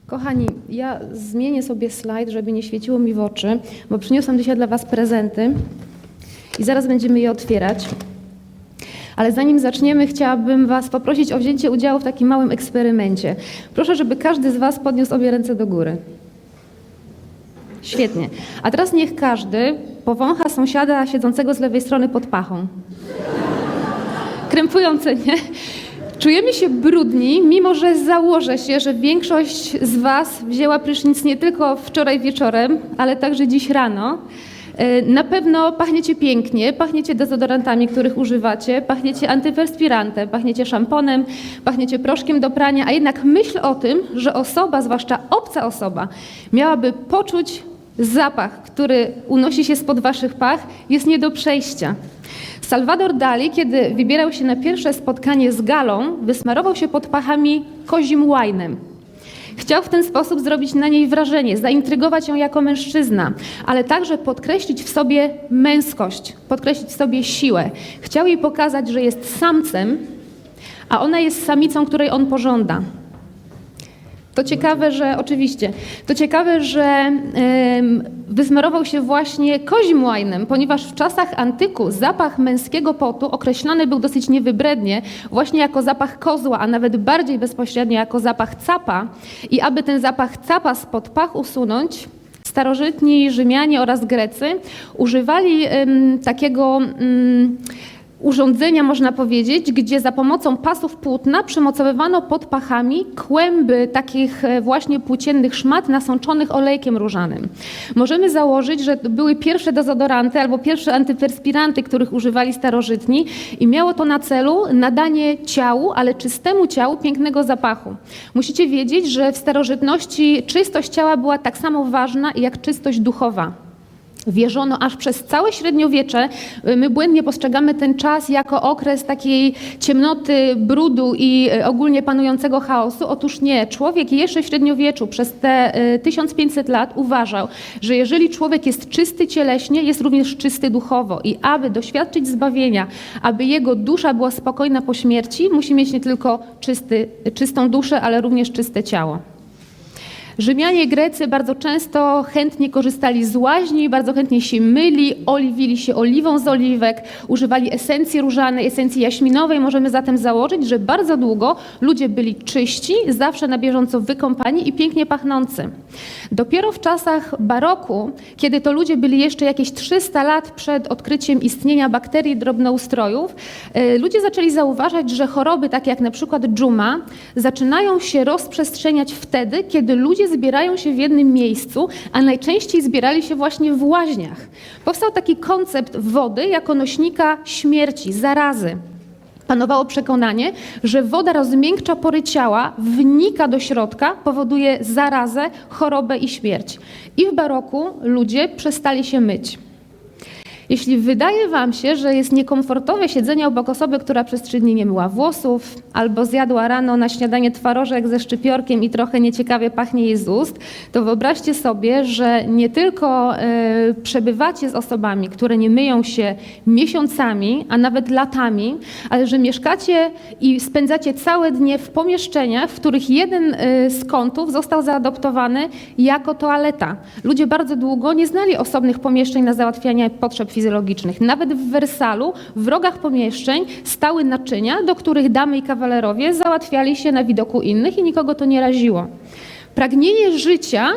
Kochani, ja zmienię sobie slajd, żeby nie świeciło mi w oczy, bo przyniosłam dzisiaj dla Was prezenty i zaraz będziemy je otwierać. Ale zanim zaczniemy, chciałabym Was poprosić o wzięcie udziału w takim małym eksperymencie. Proszę, żeby każdy z Was podniósł obie ręce do góry. Świetnie. A teraz niech każdy powącha sąsiada siedzącego z lewej strony pod pachą. Krępujące, nie? Czujemy się brudni, mimo że założę się, że większość z Was wzięła prysznic nie tylko wczoraj wieczorem, ale także dziś rano. Na pewno pachniecie pięknie, pachniecie dezodorantami, których używacie, pachniecie antyperspirantem, pachniecie szamponem, pachniecie proszkiem do prania, a jednak myśl o tym, że osoba, zwłaszcza obca osoba, miałaby poczuć zapach, który unosi się spod Waszych pach, jest nie do przejścia. Salvador Dali, kiedy wybierał się na pierwsze spotkanie z Galą, wysmarował się pod pachami kozim łajnem. Chciał w ten sposób zrobić na niej wrażenie, zaintrygować ją jako mężczyzna, ale także podkreślić w sobie męskość, podkreślić w sobie siłę. Chciał jej pokazać, że jest samcem, a ona jest samicą, której on pożąda. To ciekawe, że wysmarował się właśnie kozim łajnem, ponieważ w czasach antyku zapach męskiego potu określany był dosyć niewybrednie właśnie jako zapach kozła, a nawet bardziej bezpośrednio jako zapach capa. I aby ten zapach capa spod pach usunąć, starożytni Rzymianie oraz Grecy używali takiego urządzenia, można powiedzieć, gdzie za pomocą pasów płótna przymocowywano pod pachami kłęby takich właśnie płóciennych szmat nasączonych olejkiem różanym. Możemy założyć, że były pierwsze dezodoranty albo pierwsze antyperspiranty, których używali starożytni i miało to na celu nadanie ciału, ale czystemu ciału pięknego zapachu. Musicie wiedzieć, że w starożytności czystość ciała była tak samo ważna jak czystość duchowa. Wierzono aż przez całe średniowiecze, my błędnie postrzegamy ten czas jako okres takiej ciemnoty, brudu i ogólnie panującego chaosu. Otóż nie, człowiek jeszcze w średniowieczu przez te 1500 lat uważał, że jeżeli człowiek jest czysty cieleśnie, jest również czysty duchowo i aby doświadczyć zbawienia, aby jego dusza była spokojna po śmierci, musi mieć nie tylko czystą duszę, ale również czyste ciało. Rzymianie, Grecy bardzo często chętnie korzystali z łaźni, bardzo chętnie się myli, oliwili się oliwą z oliwek, używali esencji różanej, esencji jaśminowej. Możemy zatem założyć, że bardzo długo ludzie byli czyści, zawsze na bieżąco wykąpani i pięknie pachnący. Dopiero w czasach baroku, kiedy to ludzie byli jeszcze jakieś 300 lat przed odkryciem istnienia bakterii drobnoustrojów, ludzie zaczęli zauważać, że choroby takie jak na przykład dżuma zaczynają się rozprzestrzeniać wtedy, kiedy ludzie zbierają się w jednym miejscu, a najczęściej zbierali się właśnie w łaźniach. Powstał taki koncept wody jako nośnika śmierci, zarazy. Panowało przekonanie, że woda rozmiękcza pory ciała, wnika do środka, powoduje zarazę, chorobę i śmierć. I w baroku ludzie przestali się myć. Jeśli wydaje Wam się, że jest niekomfortowe siedzenie obok osoby, która przez 3 dni nie myła włosów, albo zjadła rano na śniadanie twarożek ze szczypiorkiem i trochę nieciekawie pachnie jej z ust, to wyobraźcie sobie, że nie tylko przebywacie z osobami, które nie myją się miesiącami, a nawet latami, ale że mieszkacie i spędzacie całe dnie w pomieszczeniach, w których jeden z kątów został zaadoptowany jako toaleta. Ludzie bardzo długo nie znali osobnych pomieszczeń na załatwianie potrzeb fizjologicznych. Nawet w Wersalu, w rogach pomieszczeń stały naczynia, do których damy i kawalerowie załatwiali się na widoku innych i nikogo to nie raziło. Pragnienie życia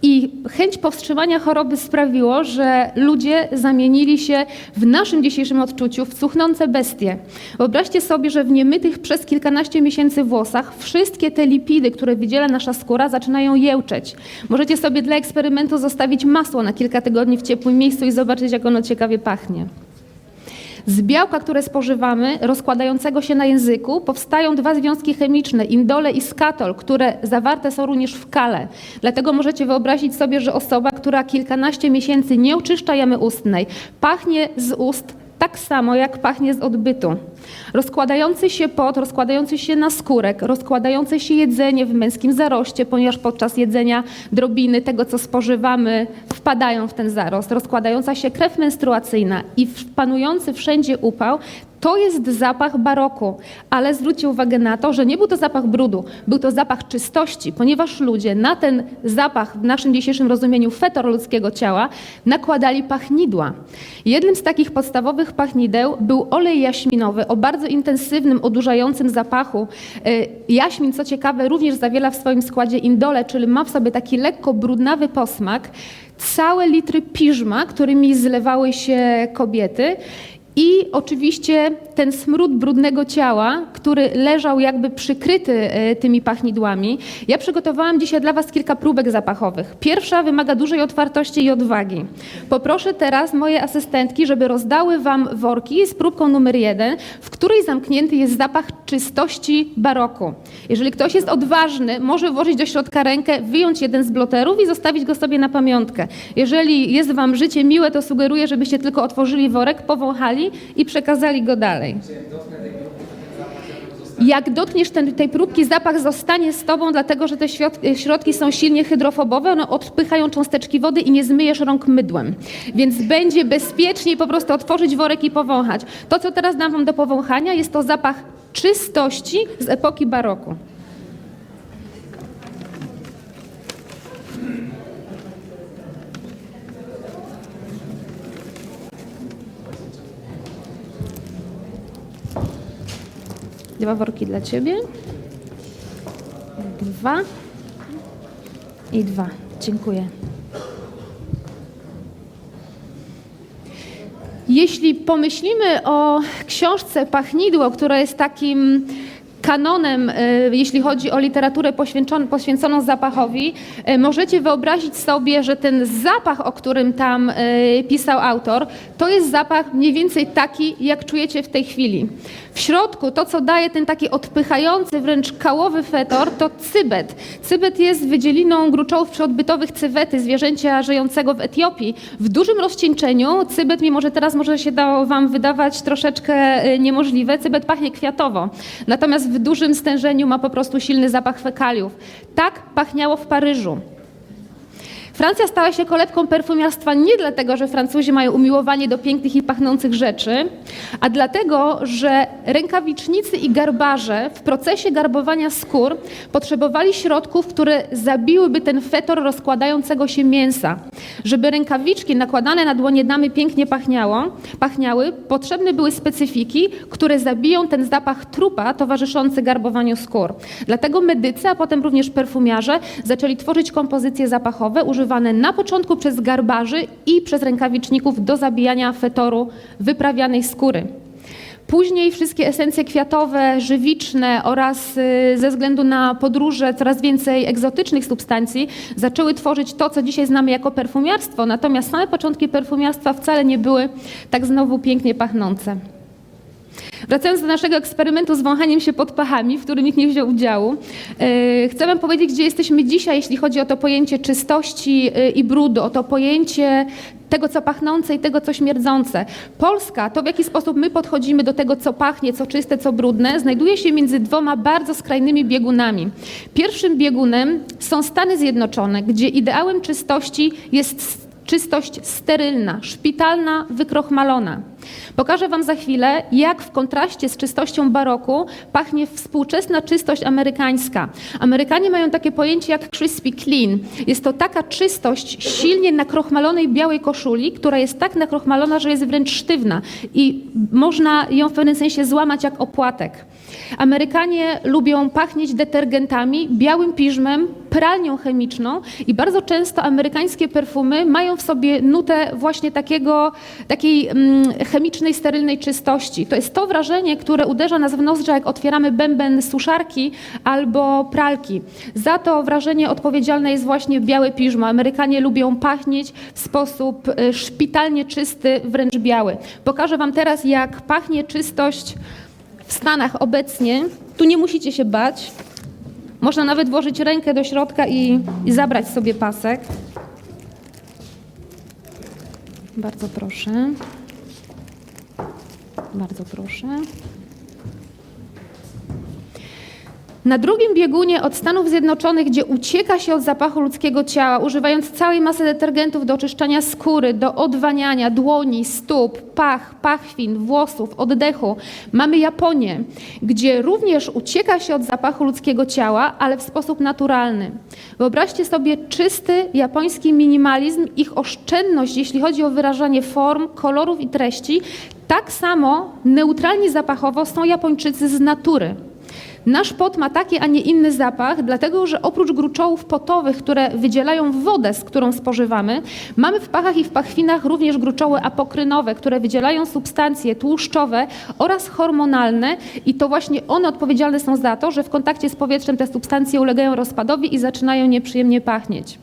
i chęć powstrzymania choroby sprawiło, że ludzie zamienili się w naszym dzisiejszym odczuciu w cuchnące bestie. Wyobraźcie sobie, że w niemytych przez kilkanaście miesięcy włosach wszystkie te lipidy, które wydziela nasza skóra, zaczynają jełczeć. Możecie sobie dla eksperymentu zostawić masło na kilka tygodni w ciepłym miejscu i zobaczyć, jak ono ciekawie pachnie. Z białka, które spożywamy, rozkładającego się na języku, powstają 2 związki chemiczne, indole i skatol, które zawarte są również w kale. Dlatego możecie wyobrazić sobie, że osoba, która kilkanaście miesięcy nie oczyszcza jamy ustnej, pachnie z ust tak samo jak pachnie z odbytu. Rozkładający się pot, rozkładający się naskórek, rozkładające się jedzenie w męskim zaroście, ponieważ podczas jedzenia drobiny tego, co spożywamy, wpadają w ten zarost. Rozkładająca się krew menstruacyjna i panujący wszędzie upał, to jest zapach baroku, ale zwróćcie uwagę na to, że nie był to zapach brudu, był to zapach czystości, ponieważ ludzie na ten zapach w naszym dzisiejszym rozumieniu fetor ludzkiego ciała nakładali pachnidła. Jednym z takich podstawowych pachnideł był olej jaśminowy o bardzo intensywnym, odurzającym zapachu. Jaśmin, co ciekawe, również zawiera w swoim składzie indole, czyli ma w sobie taki lekko brudnawy posmak. Całe litry piżma, którymi zlewały się kobiety. I oczywiście ten smród brudnego ciała, który leżał jakby przykryty tymi pachnidłami. Ja przygotowałam dzisiaj dla Was kilka próbek zapachowych. Pierwsza wymaga dużej otwartości i odwagi. Poproszę teraz moje asystentki, żeby rozdały Wam worki z próbką numer 1, w której zamknięty jest zapach czystości baroku. Jeżeli ktoś jest odważny, może włożyć do środka rękę, wyjąć jeden z bloterów i zostawić go sobie na pamiątkę. Jeżeli jest Wam życie miłe, to sugeruję, żebyście tylko otworzyli worek, powąchali i przekazali go dalej. Jak dotkniesz tej próbki, zapach zostanie z tobą, dlatego że te środki są silnie hydrofobowe, one odpychają cząsteczki wody i nie zmyjesz rąk mydłem. Więc będzie bezpieczniej po prostu otworzyć worek i powąchać. To, co teraz dam Wam do powąchania, jest to zapach czystości z epoki baroku. Dwa worki dla Ciebie. 2 i 2. Dziękuję. Jeśli pomyślimy o książce Pachnidło, która jest takim kanonem, jeśli chodzi o literaturę poświęconą zapachowi, możecie wyobrazić sobie, że ten zapach, o którym tam pisał autor, to jest zapach mniej więcej taki, jak czujecie w tej chwili. W środku to, co daje ten taki odpychający, wręcz kałowy fetor, to cybet. Cybet jest wydzieliną gruczołów przyodbytowych cywety, zwierzęcia żyjącego w Etiopii. W dużym rozcieńczeniu cybet, mimo że teraz może się Wam wydawać troszeczkę niemożliwe, cybet pachnie kwiatowo. Natomiast w dużym stężeniu ma po prostu silny zapach fekaliów. Tak pachniało w Paryżu. Francja stała się kolebką perfumiarstwa nie dlatego, że Francuzi mają umiłowanie do pięknych i pachnących rzeczy, a dlatego, że rękawicznicy i garbarze w procesie garbowania skór potrzebowali środków, które zabiłyby ten fetor rozkładającego się mięsa. Żeby rękawiczki nakładane na dłonie damy pięknie pachniały, potrzebne były specyfiki, które zabiją ten zapach trupa towarzyszący garbowaniu skór. Dlatego medycy, a potem również perfumiarze zaczęli tworzyć kompozycje zapachowe używane na początku przez garbarzy i przez rękawiczników do zabijania fetoru wyprawianej skóry. Później wszystkie esencje kwiatowe, żywiczne oraz ze względu na podróże coraz więcej egzotycznych substancji zaczęły tworzyć to, co dzisiaj znamy jako perfumiarstwo. Natomiast same początki perfumiarstwa wcale nie były tak znowu pięknie pachnące. Wracając do naszego eksperymentu z wąchaniem się pod pachami, w którym nikt nie wziął udziału, chcę Wam powiedzieć, gdzie jesteśmy dzisiaj, jeśli chodzi o to pojęcie czystości i brudu, o to pojęcie tego, co pachnące i tego, co śmierdzące. Polska, to w jaki sposób my podchodzimy do tego, co pachnie, co czyste, co brudne, znajduje się między dwoma bardzo skrajnymi biegunami. Pierwszym biegunem są Stany Zjednoczone, gdzie ideałem czystości jest czystość sterylna, szpitalna, wykrochmalona. Pokażę Wam za chwilę, jak w kontraście z czystością baroku pachnie współczesna czystość amerykańska. Amerykanie mają takie pojęcie jak crispy clean. Jest to taka czystość silnie nakrochmalonej białej koszuli, która jest tak nakrochmalona, że jest wręcz sztywna i można ją w pewnym sensie złamać jak opłatek. Amerykanie lubią pachnieć detergentami, białym piżmem, pralnią chemiczną i bardzo często amerykańskie perfumy mają w sobie nutę właśnie takiej chemicznej, sterylnej czystości. To jest to wrażenie, które uderza nas w nozdrza, jak otwieramy bęben suszarki albo pralki. Za to wrażenie odpowiedzialne jest właśnie białe piżmo. Amerykanie lubią pachnieć w sposób szpitalnie czysty, wręcz biały. Pokażę Wam teraz, jak pachnie czystość w Stanach obecnie. Tu nie musicie się bać. Można nawet włożyć rękę do środka i zabrać sobie pasek. Bardzo proszę. Bardzo proszę. Na drugim biegunie od Stanów Zjednoczonych, gdzie ucieka się od zapachu ludzkiego ciała, używając całej masy detergentów do oczyszczania skóry, do odwaniania dłoni, stóp, pach, pachwin, włosów, oddechu, mamy Japonię, gdzie również ucieka się od zapachu ludzkiego ciała, ale w sposób naturalny. Wyobraźcie sobie czysty japoński minimalizm, ich oszczędność, jeśli chodzi o wyrażanie form, kolorów i treści. Tak samo neutralni zapachowo są Japończycy z natury. Nasz pot ma taki, a nie inny zapach, dlatego że oprócz gruczołów potowych, które wydzielają wodę, z którą spożywamy, mamy w pachach i w pachwinach również gruczoły apokrynowe, które wydzielają substancje tłuszczowe oraz hormonalne i to właśnie one odpowiedzialne są za to, że w kontakcie z powietrzem te substancje ulegają rozpadowi i zaczynają nieprzyjemnie pachnieć.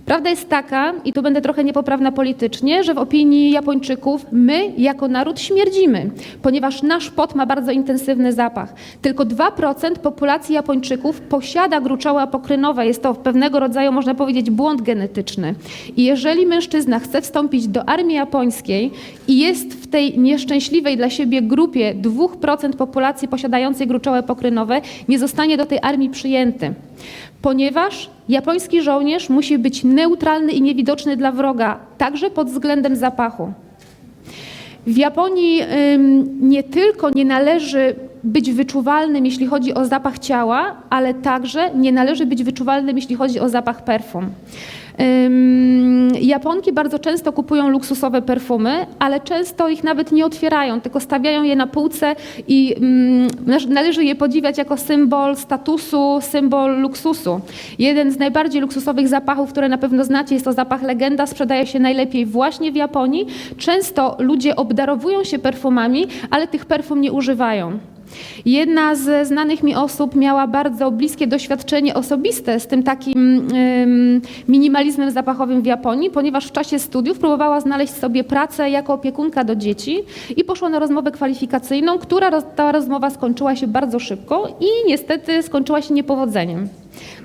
Prawda jest taka, i tu będę trochę niepoprawna politycznie, że w opinii Japończyków my jako naród śmierdzimy, ponieważ nasz pot ma bardzo intensywny zapach. Tylko 2% populacji Japończyków posiada gruczoły apokrynowe. Jest to pewnego rodzaju, można powiedzieć, błąd genetyczny. I jeżeli mężczyzna chce wstąpić do armii japońskiej i jest w tej nieszczęśliwej dla siebie grupie 2% populacji posiadającej gruczoły apokrynowe, nie zostanie do tej armii przyjęty. Ponieważ japoński żołnierz musi być neutralny i niewidoczny dla wroga, także pod względem zapachu. W Japonii nie tylko nie należy być wyczuwalnym, jeśli chodzi o zapach ciała, ale także nie należy być wyczuwalnym, jeśli chodzi o zapach perfum. Japonki bardzo często kupują luksusowe perfumy, ale często ich nawet nie otwierają, tylko stawiają je na półce i należy je podziwiać jako symbol statusu, symbol luksusu. Jeden z najbardziej luksusowych zapachów, które na pewno znacie, jest to zapach Legenda, sprzedaje się najlepiej właśnie w Japonii. Często ludzie obdarowują się perfumami, ale tych perfum nie używają. Jedna ze znanych mi osób miała bardzo bliskie doświadczenie osobiste z tym takim minimalizmem zapachowym w Japonii, ponieważ w czasie studiów próbowała znaleźć sobie pracę jako opiekunka do dzieci i poszła na rozmowę kwalifikacyjną, ta rozmowa skończyła się bardzo szybko i niestety skończyła się niepowodzeniem.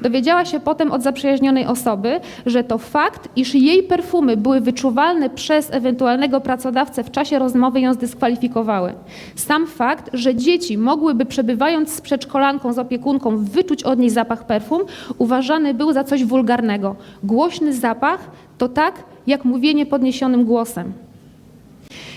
Dowiedziała się potem od zaprzyjaźnionej osoby, że to fakt, iż jej perfumy były wyczuwalne przez ewentualnego pracodawcę w czasie rozmowy ją zdyskwalifikowały. Sam fakt, że dzieci mogłyby przebywając z przedszkolanką, z opiekunką wyczuć od niej zapach perfum, uważany był za coś wulgarnego. Głośny zapach to tak, jak mówienie podniesionym głosem.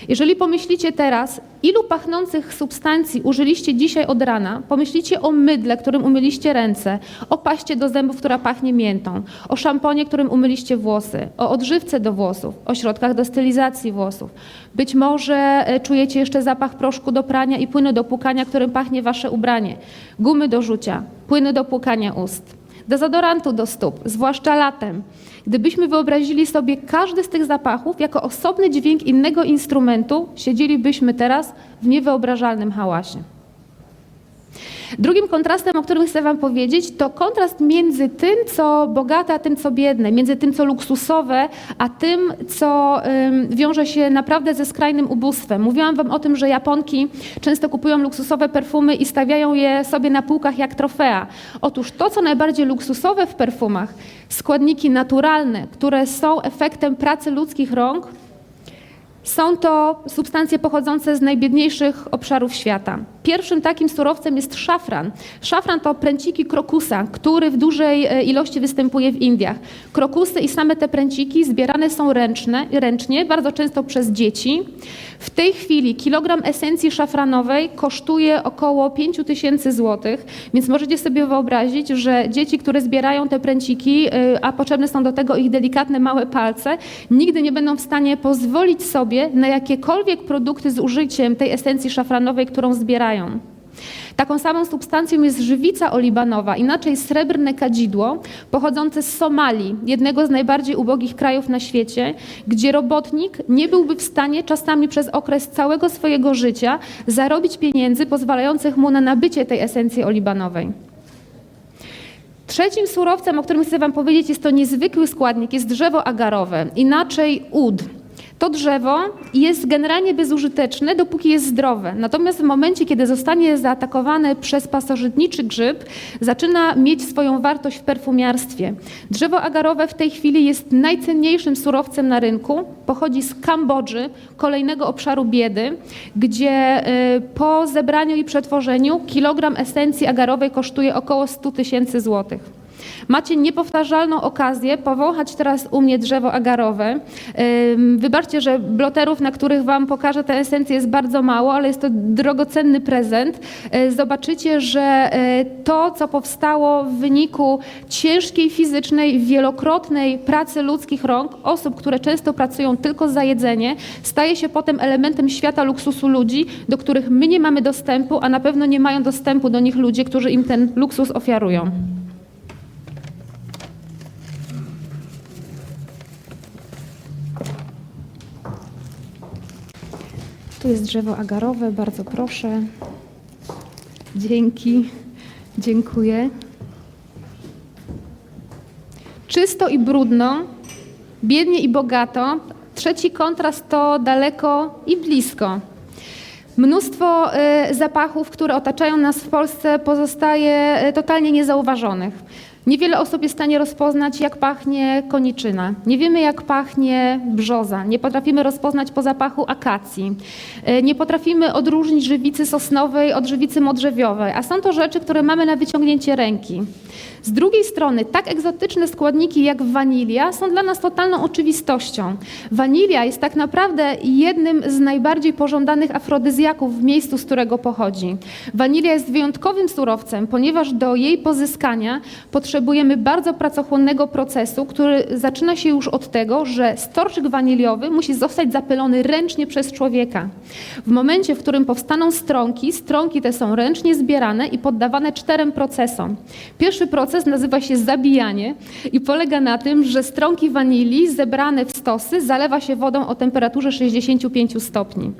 Jeżeli pomyślicie teraz, ilu pachnących substancji użyliście dzisiaj od rana, pomyślicie o mydle, którym umyliście ręce, o paście do zębów, która pachnie miętą, o szamponie, którym umyliście włosy, o odżywce do włosów, o środkach do stylizacji włosów. Być może czujecie jeszcze zapach proszku do prania i płynu do płukania, którym pachnie wasze ubranie, gumy do rzucia, płyny do płukania ust, dezodorantu do stóp, zwłaszcza latem. Gdybyśmy wyobrazili sobie każdy z tych zapachów jako osobny dźwięk innego instrumentu, siedzielibyśmy teraz w niewyobrażalnym hałasie. Drugim kontrastem, o którym chcę wam powiedzieć, to kontrast między tym, co bogate, a tym, co biedne, między tym, co luksusowe, a tym, co wiąże się naprawdę ze skrajnym ubóstwem. Mówiłam wam o tym, że Japonki często kupują luksusowe perfumy i stawiają je sobie na półkach jak trofea. Otóż to, co najbardziej luksusowe w perfumach, składniki naturalne, które są efektem pracy ludzkich rąk, są to substancje pochodzące z najbiedniejszych obszarów świata. Pierwszym takim surowcem jest szafran. Szafran to pręciki krokusa, który w dużej ilości występuje w Indiach. Krokusy i same te pręciki zbierane są ręcznie, bardzo często przez dzieci. W tej chwili kilogram esencji szafranowej kosztuje około 5000 zł, więc możecie sobie wyobrazić, że dzieci, które zbierają te pręciki, a potrzebne są do tego ich delikatne małe palce, nigdy nie będą w stanie pozwolić sobie na jakiekolwiek produkty z użyciem tej esencji szafranowej, którą zbierają. Taką samą substancją jest żywica olibanowa, inaczej srebrne kadzidło, pochodzące z Somalii, jednego z najbardziej ubogich krajów na świecie, gdzie robotnik nie byłby w stanie czasami przez okres całego swojego życia zarobić pieniędzy pozwalających mu na nabycie tej esencji olibanowej. Trzecim surowcem, o którym chcę wam powiedzieć, jest to niezwykły składnik, jest drzewo agarowe, inaczej ud. To drzewo jest generalnie bezużyteczne, dopóki jest zdrowe. Natomiast w momencie, kiedy zostanie zaatakowane przez pasożytniczy grzyb, zaczyna mieć swoją wartość w perfumiarstwie. Drzewo agarowe w tej chwili jest najcenniejszym surowcem na rynku. Pochodzi z Kambodży, kolejnego obszaru biedy, gdzie po zebraniu i przetworzeniu kilogram esencji agarowej kosztuje około 100 000 złotych. Macie niepowtarzalną okazję powąchać teraz u mnie drzewo agarowe. Wybaczcie, że bloterów, na których Wam pokażę tę esencję, jest bardzo mało, ale jest to drogocenny prezent. Zobaczycie, że to, co powstało w wyniku ciężkiej fizycznej, wielokrotnej pracy ludzkich rąk, osób, które często pracują tylko za jedzenie, staje się potem elementem świata luksusu ludzi, do których my nie mamy dostępu, a na pewno nie mają dostępu do nich ludzie, którzy im ten luksus ofiarują. Tu jest drzewo agarowe, bardzo proszę. Dzięki, dziękuję. Czysto i brudno, biednie i bogato. Trzeci kontrast to daleko i blisko. Mnóstwo zapachów, które otaczają nas w Polsce, pozostaje totalnie niezauważonych. Niewiele osób jest w stanie rozpoznać, jak pachnie koniczyna. Nie wiemy, jak pachnie brzoza. Nie potrafimy rozpoznać po zapachu akacji. Nie potrafimy odróżnić żywicy sosnowej od żywicy modrzewiowej, a są to rzeczy, które mamy na wyciągnięcie ręki. Z drugiej strony tak egzotyczne składniki jak wanilia są dla nas totalną oczywistością. Wanilia jest tak naprawdę jednym z najbardziej pożądanych afrodyzjaków w miejscu, z którego pochodzi. Wanilia jest wyjątkowym surowcem, ponieważ do jej pozyskania potrzebujemy bardzo pracochłonnego procesu, który zaczyna się już od tego, że storczyk waniliowy musi zostać zapylony ręcznie przez człowieka. W momencie, w którym powstaną stronki te są ręcznie zbierane i poddawane 4 procesom. Pierwszy proces nazywa się zabijanie i polega na tym, że stronki wanilii zebrane w stosy zalewa się wodą o temperaturze 65 stopni.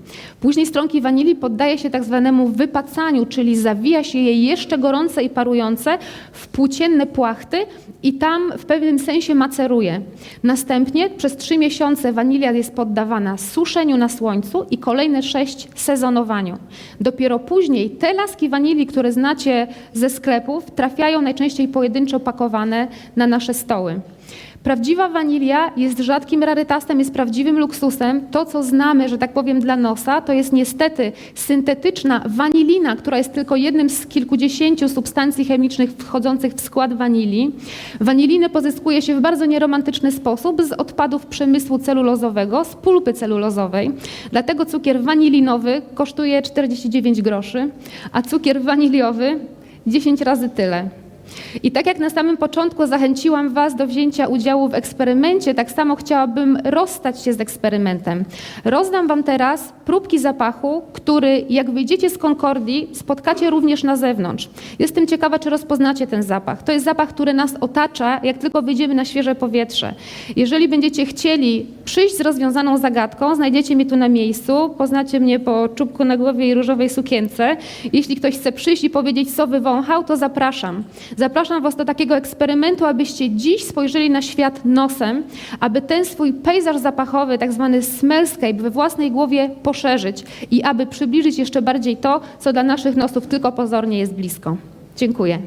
Później stronki wanilii poddaje się tak zwanemu wypacaniu, czyli zawija się je jeszcze gorące i parujące w płócienne płachty i tam w pewnym sensie maceruje. Następnie przez 3 miesiące wanilia jest poddawana suszeniu na słońcu i kolejne 6 sezonowaniu. Dopiero później te laski wanilii, które znacie ze sklepów, trafiają najczęściej pojedynczo pakowane na nasze stoły. Prawdziwa wanilia jest rzadkim rarytasem, jest prawdziwym luksusem. To, co znamy, że tak powiem, dla nosa, to jest niestety syntetyczna wanilina, która jest tylko jednym z kilkudziesięciu substancji chemicznych wchodzących w skład wanilii. Wanilinę pozyskuje się w bardzo nieromantyczny sposób z odpadów przemysłu celulozowego, z pulpy celulozowej. Dlatego cukier wanilinowy kosztuje 49 groszy, a cukier waniliowy 10 razy tyle. I tak jak na samym początku zachęciłam Was do wzięcia udziału w eksperymencie, tak samo chciałabym rozstać się z eksperymentem. Rozdam Wam teraz próbki zapachu, który jak wyjdziecie z Concordii, spotkacie również na zewnątrz. Jestem ciekawa, czy rozpoznacie ten zapach. To jest zapach, który nas otacza, jak tylko wyjdziemy na świeże powietrze. Jeżeli będziecie chcieli przyjść z rozwiązaną zagadką, znajdziecie mnie tu na miejscu, poznacie mnie po czubku na głowie i różowej sukience. Jeśli ktoś chce przyjść i powiedzieć, co wywąchał, to zapraszam. Zapraszam Was do takiego eksperymentu, abyście dziś spojrzeli na świat nosem, aby ten swój pejzaż zapachowy, tak zwany smellscape, we własnej głowie poszerzyć i aby przybliżyć jeszcze bardziej to, co dla naszych nosów tylko pozornie jest blisko. Dziękuję.